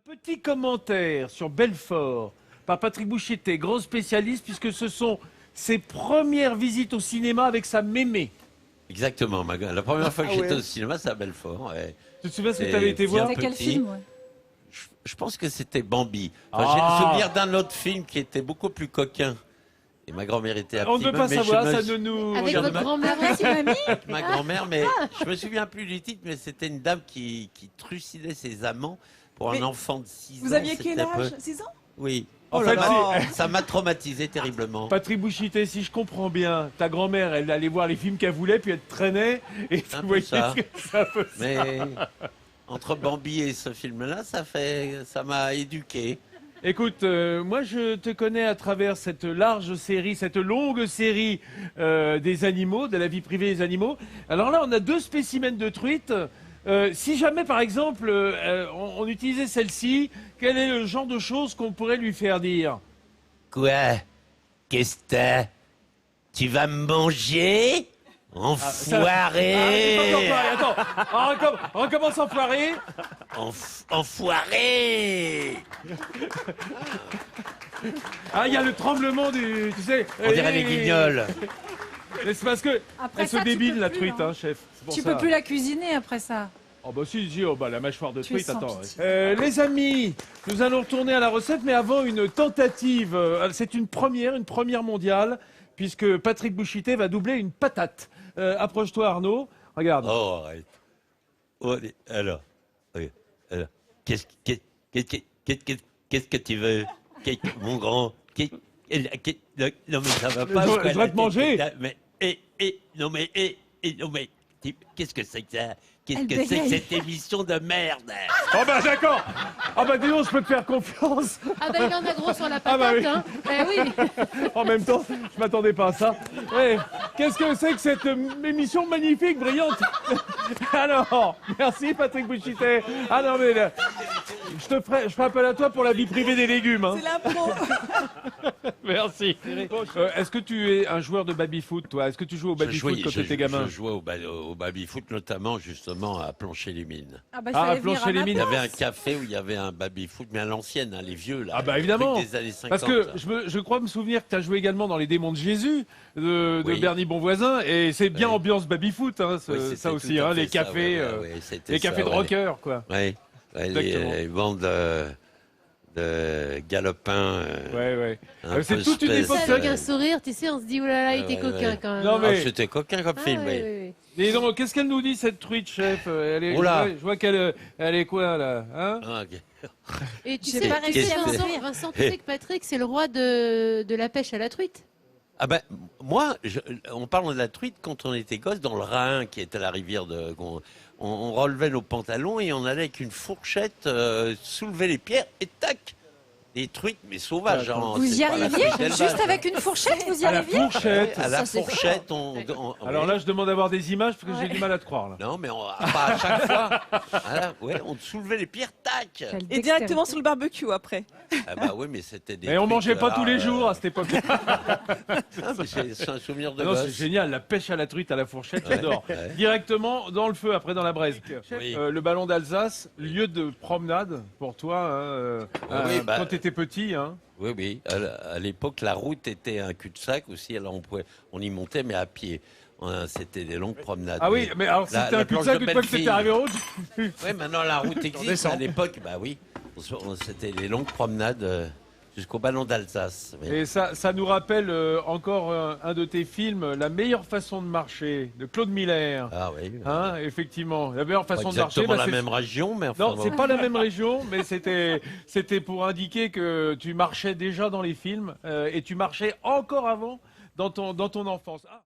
Petit commentaire sur Belfort par Patrick Bouchité, grand spécialiste, puisque ce sont ses premières visites au cinéma avec sa mémé. Exactement. La première fois que j'étais ouais. au cinéma, c'est à Belfort. Ouais. Tu te souviens ce que Et tu avais été voir? bien C'était quel petit. film ouais. Je pense que c'était Bambi. Enfin, Ah. J'ai le souvenir d'un autre film qui était beaucoup plus coquin. Et ma grand-mère était à On ne petit peut pas mais savoir, je me ça suis- ne nous Avec regarde votre pas. grand-mère aussi, ma grand-mère, mais je me souviens plus du titre, mais c'était une dame qui trucidait ses amants pour un Mais enfant de 6 ans. Vous aviez C'était quel un peu- âge 6 ans? Oui. En Oh fait, là là. Ça m'a traumatisé terriblement. Patrick Bouchité, si je comprends bien, ta grand-mère, elle allait voir les films qu'elle voulait, puis elle te traînait, et tu Un peu voyais ça. ce que ça faisait. Mais entre Bambi et ce film-là, ça m'a éduqué. Écoute, moi je te connais à travers cette large série, cette longue série des animaux, de la vie privée des animaux. Alors là, on a deux spécimens de truites. Si jamais, par exemple, on utilisait celle-ci, quel est le genre de choses qu'on pourrait lui faire dire? Quoi? Qu'est-ce que t'as? Tu vas me manger? Enfoiré! Attends, on recommence enfoiré. Enfoiré! Ah, il y a le tremblement du... Tu sais... On dirait les guignols. Mais c'est parce que Après elle se ça, tu débile, peux la plus, truite, hein. hein, chef. C'est pour Tu ça. peux plus la cuisiner après ça. Oh bah si, oh bah la mâchoire de Tu es truite, sans attends. pitié. Les amis, nous allons retourner à la recette, mais avant une tentative. C'est une première mondiale, puisque Patrick Bouchité va doubler une patate. Approche-toi Arnaud, regarde. Oh, arrête. Oh, alors, regarde, alors. Qu'est-ce que tu veux? Mon grand? Non, mais ça va pas. Je ou quoi, dois te la manger. tête, Mais, non, mais, qu'est-ce que c'est que ça? Qu'est-ce Elle que c'est que bégaye. cette émission de merde? Oh bah d'accord. Ah bah dis donc, je peux te faire confiance. Ah bah il en a gros sur la Ah bah patate, oui. hein. Oui. En même temps, je m'attendais pas à ça. Eh, qu'est-ce que c'est que cette émission magnifique, brillante? Alors, merci Patrick Bouchité. Ah non mais là, je ferai appel à toi pour la vie privée des légumes. Hein. C'est l'impro. Merci. Est-ce que tu es un joueur de baby-foot, toi? Est-ce que tu joues au baby-foot quand tu étais gamin? Je jouais au baby-foot, notamment justement à Plancher-les-Mines. Ah bah Ah, fallait venir à plancher les ma mines. Il y place. avait un café où il y avait un baby-foot, mais à l'ancienne, hein, les vieux là. Ah bah le évidemment. truc des années 50. Parce que là. je crois me souvenir que tu as joué également dans Les Démons de Jésus de Oui. Bernie Bonvoisin, et c'est bien Oui. ambiance baby-foot, hein, Oui, c'était ça aussi, tout à hein, fait les ça, cafés, c'était les cafés ça, de rockers, quoi. Ouais, Exactement. les bandes de galopins. Ouais. un C'est peu toute une space, époque, Ça, avec un sourire, tu sais, on se dit, oulala, il était Ouais, coquin ouais. quand même. Non, mais- Ah, c'était coquin comme Ah, film. ouais, mais- ouais, Et donc, qu'est-ce qu'elle nous dit, cette truite, chef? Oula. Je vois qu'elle elle est quoi, là, hein? Ah, ok. ouais. Et tu J'ai sais, pas tu sais, réussi à Vincent, m'ouvrir. Vincent, tu sais que Patrick, c'est le roi de la pêche à la truite. Ah ben, moi, on parle de la truite quand on était gosse dans le Rhin, qui était la rivière de... On relevait nos pantalons et on allait avec une fourchette soulever les pierres et tac, des truites, mais sauvages. Genre, Vous c'est y pas la arriviez? truite d'élevage, Juste hein. avec une fourchette, vous y À la arriviez? fourchette. À la Ça, c'est fourchette, Alors là, je demande d'avoir des images, parce que j'ai du mal à te croire, là. Non, mais pas à chaque fois. Voilà, ouais, on soulevait les pierres, tac. Quelle Et directement sur le barbecue après. Ah bah oui, mais c'était des. Et on trucs, mangeait pas là, tous les jours à cette époque. Ah, mais c'est un souvenir de Non, c'est gosse. génial, la pêche à la truite à la fourchette, Ouais, j'adore. ouais. Directement dans le feu, après dans la braise. Oui. Le ballon d'Alsace, lieu de promenade pour toi, hein, Oui, bah- quand tu étais petit. Hein. Oui. À l'époque, la route était un cul-de-sac aussi. Alors on y montait, mais à pied. C'était des longues promenades. Ah oui, mais alors La- c'était un la planche cul-de-sac de une fois que tu Belleville. étais arrivé en haut. Oui, maintenant la route existe. À l'époque, bah oui, c'était les longues promenades jusqu'au ballon d'Alsace. Oui. Et ça nous rappelle encore un de tes films, La meilleure façon de marcher, de Claude Miller. Ah oui. Hein, effectivement, la meilleure Pas façon de marcher. exactement bah, la c'est- même région, mais enfin. Non, bon. c'est pas la même région, mais c'était pour indiquer que tu marchais déjà dans les films et tu marchais encore avant dans ton enfance. Ah.